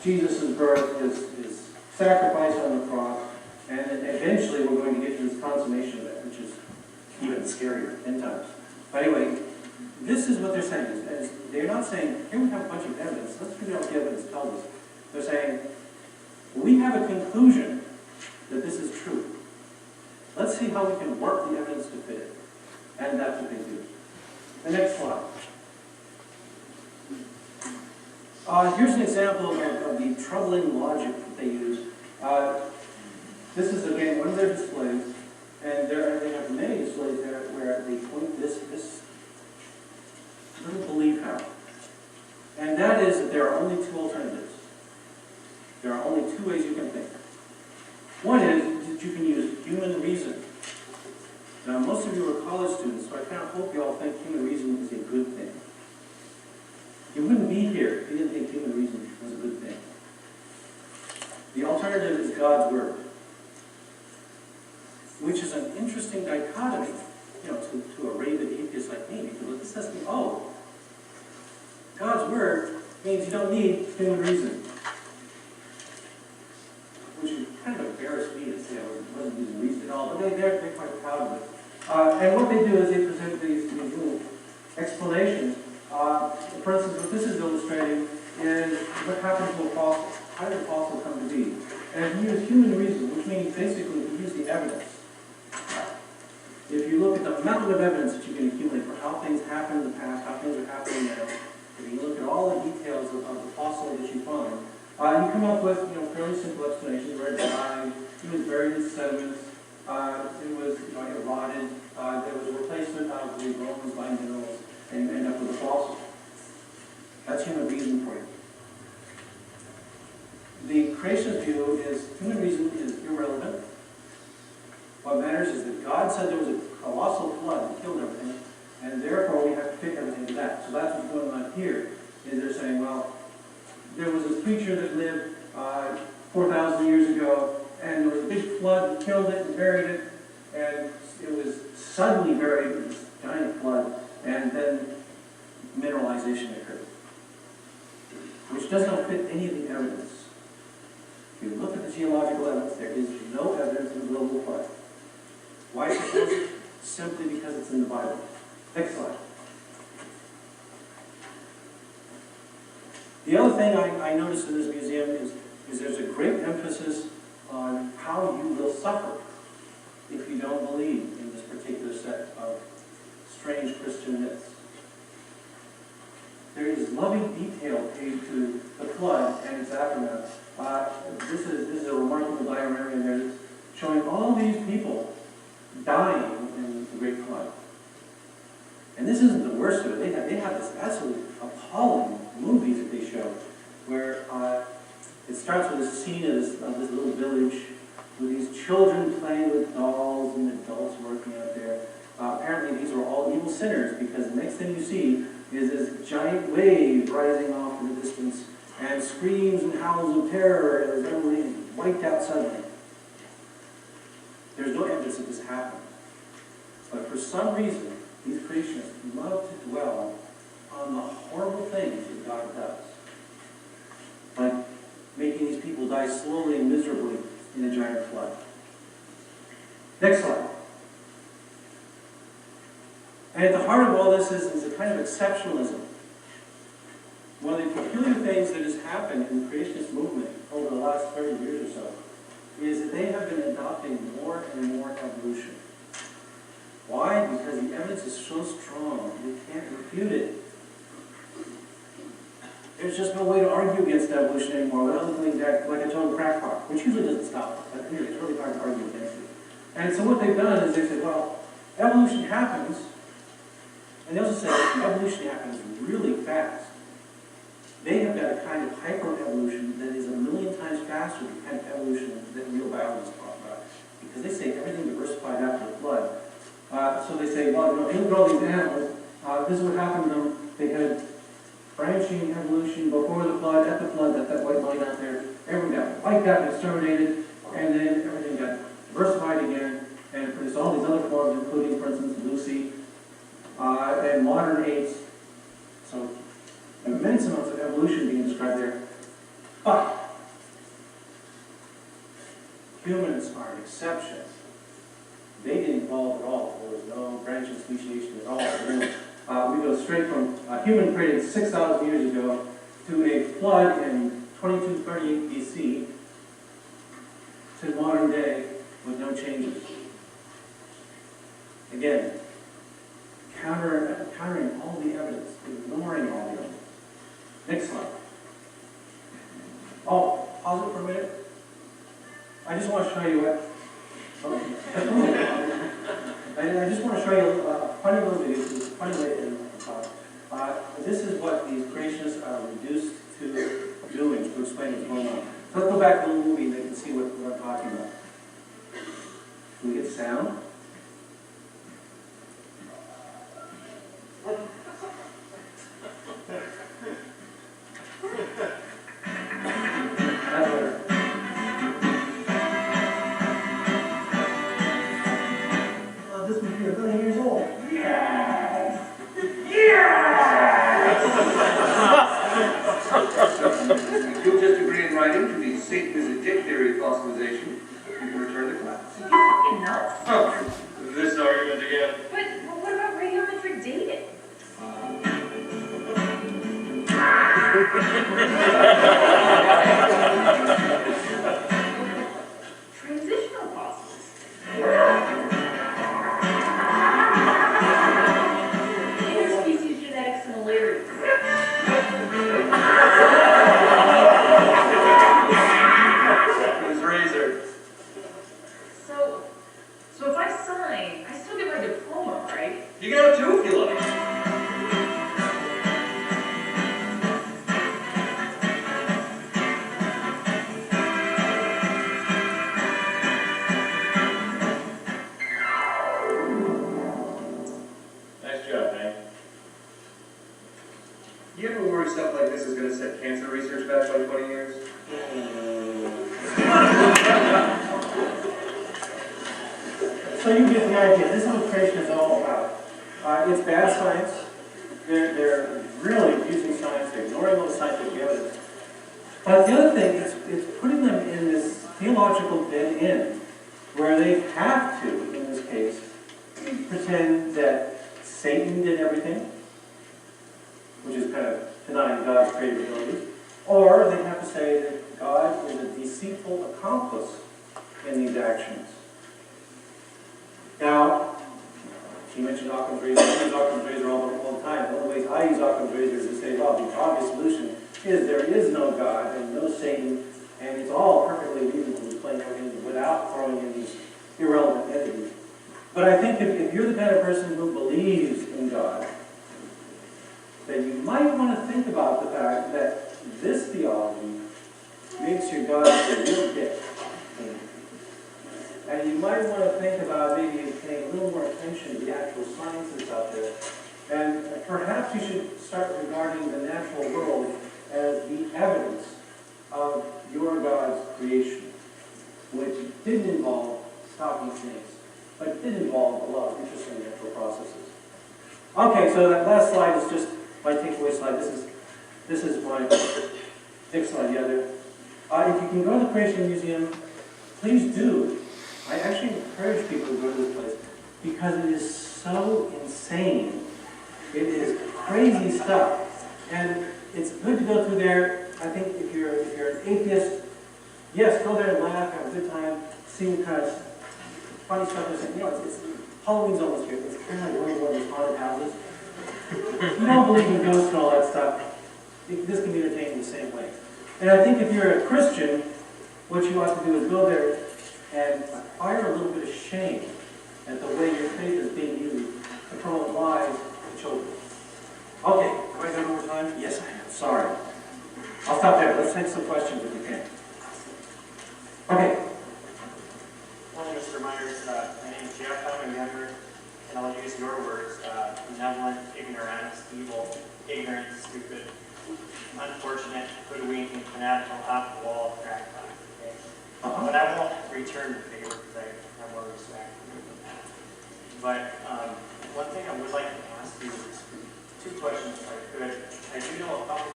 Jesus' birth, his sacrifice on the cross, and then eventually we're going to get to this consummation of it, which is even scarier, 10 times. But anyway, this is what they're saying. Is they're not saying, here we have a bunch of evidence, let's figure out what the evidence tells us. They're saying, we have a conclusion that this is true. Let's see how we can work the evidence to fit it. And that's what they do. The next slide. Here's an example of the troubling logic that they use. This is, again, one of their displays. And they have many displays there where they point this little belief out. And that is that there are only two alternatives. There are only two ways you can think. One is that you can use human reason. Now, most of you are college students, so I kind of hope you all think human reason is a good thing. You wouldn't be here if you didn't think human reason was a good thing. The alternative is God's Word, which is an interesting dichotomy, to a rabid atheist like me, because this says to me, oh, God's Word means you don't need human reason. Which kind of embarrassed me to say I wasn't using reason at all, but they're quite proud of it. And what they do is they present these little explanations. For instance, what this is illustrating is what happened to a fossil. How did a fossil come to be? And you use human reason, which means basically you use the evidence. If you look at the mountain of evidence that you can accumulate for how things happened in the past, how things are happening now, if you look at all the details of the fossil that you find, you come up with fairly simple explanations where it died, it was buried in sediments, it was it rotted, there was a replacement of the bones by minerals, and you end up with a fossil. That's human reason for you. The creationist view is human reason is irrelevant. What matters is that God said there was a colossal flood that killed everything, and therefore we have to fit everything to that. So that's what's going on here, is they're saying, well, there was this creature that lived 4,000 years ago, and there was a big flood that killed it and buried it, and it was suddenly buried in this giant flood, and then mineralization occurred, which does not fit any of the evidence. If you look at the geological evidence, there is no evidence of a global flood. Why is it? Simply because it's in the Bible. Next slide. The other thing I noticed in this museum is there's a great emphasis on how you will suffer if you don't believe in this particular set of strange Christian myths. There is loving detail paid to the flood and its aftermath. This is a remarkable diagram there that's showing all these people dying in the Great Flood. And this isn't the worst of it. They have this absolutely appalling movies that they show where it starts with a scene of this little village with these children playing with dolls and adults working out there. Apparently these are all evil sinners, because the next thing you see is this giant wave rising off in the distance and screams and howls of terror as everybody is wiped out suddenly. There's no evidence that this happened. But for some reason, these creationists love to dwell on the horrible things that God does, like making these people die slowly and miserably in a giant flood. Next slide. And at the heart of all this is a kind of exceptionalism. One of the peculiar things that has happened in the creationist movement over the last 30 years or so is that they have been adopting more and more evolution. Why? Because the evidence is so strong, you can't refute it. There's just no way to argue against evolution anymore without looking at like a total crackpot, which usually doesn't stop. But here, it's really hard to argue against it. And so what they've done is they said, well, evolution happens, and they also say evolution happens really fast. They have got a kind of hyper-evolution that is 1,000,000 times faster than the kind of evolution that real biologists talk about. Because they say everything diversified after the flood. So they say, well, if you look at all these animals, this is what happened to them. They had branching evolution before the flood, at the flood, that white line out there. Everything got wiped out and exterminated, and then everything got diversified again, and produced all these other forms, including, for instance, Lucy, and modern apes. So immense amounts of evolution being described there. But humans are an exception. They didn't evolve at all. There was no branch of speciation at all. We go straight from a human created 6,000 years ago to a flood in 2238 BC to modern day with no changes. Again, countering all the evidence, ignoring all the evidence. Next slide. Oh, pause it for a minute. I just want to show you what. I just want to show you a funny little video. It's a funny way to talk. This is what these creationists are reduced to doing to explain what's going on. So let's go back to the movie and they can see what I'm talking about. Can we get sound? This would be 1 billion years old. Yeah! Yeah! You'll just agree in writing to the Satan is a dick theory of fossilization. You can return to class. You're fucking nuts. Oh, this argument again. But what about radiometric dating? Transitional fossils. Interspecies genetic similarities. His razor. So if I sign, I still get my diploma, right? You can have two if you like. Nice job, man. You ever worry stuff like this is going to set cancer research back by 20 years? So you get the idea. This is what creation is all about. It's bad science. They're really using science. They're ignoring all the scientific evidence. But the other thing is it's putting them in this theological dead end where they have to, in this case, pretend that Satan did everything, which is kind of denying God's creative ability, or they have to say that God is a deceitful accomplice in these actions. Now, she mentioned Occam's razor. I use Occam's razor all the time. One of the ways I use Occam's razor is to say, well, the obvious solution is there is no God and no Satan, and it's all perfectly reasonable to explain everything without throwing in these irrelevant entities. But I think if you're the kind of person who believes in God, then you might want to think about the fact that this theology makes your God a real dick. And you might want to think about maybe paying a little more attention to the actual sciences out there. And perhaps you should start regarding the natural world as the evidence of your God's creation, which didn't involve stocking snakes, but it did involve a lot of interesting natural processes. Okay, so that last slide is just my takeaway slide. This is my next slide, the other. If you can go to the Creation Museum, please do. I actually encourage people to go to this place because it is so insane. It is crazy stuff. And it's good to go through there. I think if you're an atheist, yes, go there and laugh, have a good time, see what kind of funny stuff they're saying. You know, it's Halloween's almost here. It's kind of like going to one of these haunted houses. If you don't believe in ghosts and all that stuff, this can be entertaining the same way. And I think if you're a Christian, what you ought to do is go there and acquire a little bit of shame at the way your faith is being used to promote lies to children. Okay, have I done more time? Yes, I am. Sorry. I'll stop there. Let's take some questions if we can. Okay. Morning, Mr. Myers. My name is Jeff. I'm a member, and I'll use your words: benevolent, ignoramus, evil, ignorant, stupid, unfortunate, hoodwinking, fanatical, off the wall, crackpot. Okay? But I won't return the favor because I have more respect for you than that. But one thing I would like to ask you is two questions, if I could. I do know a couple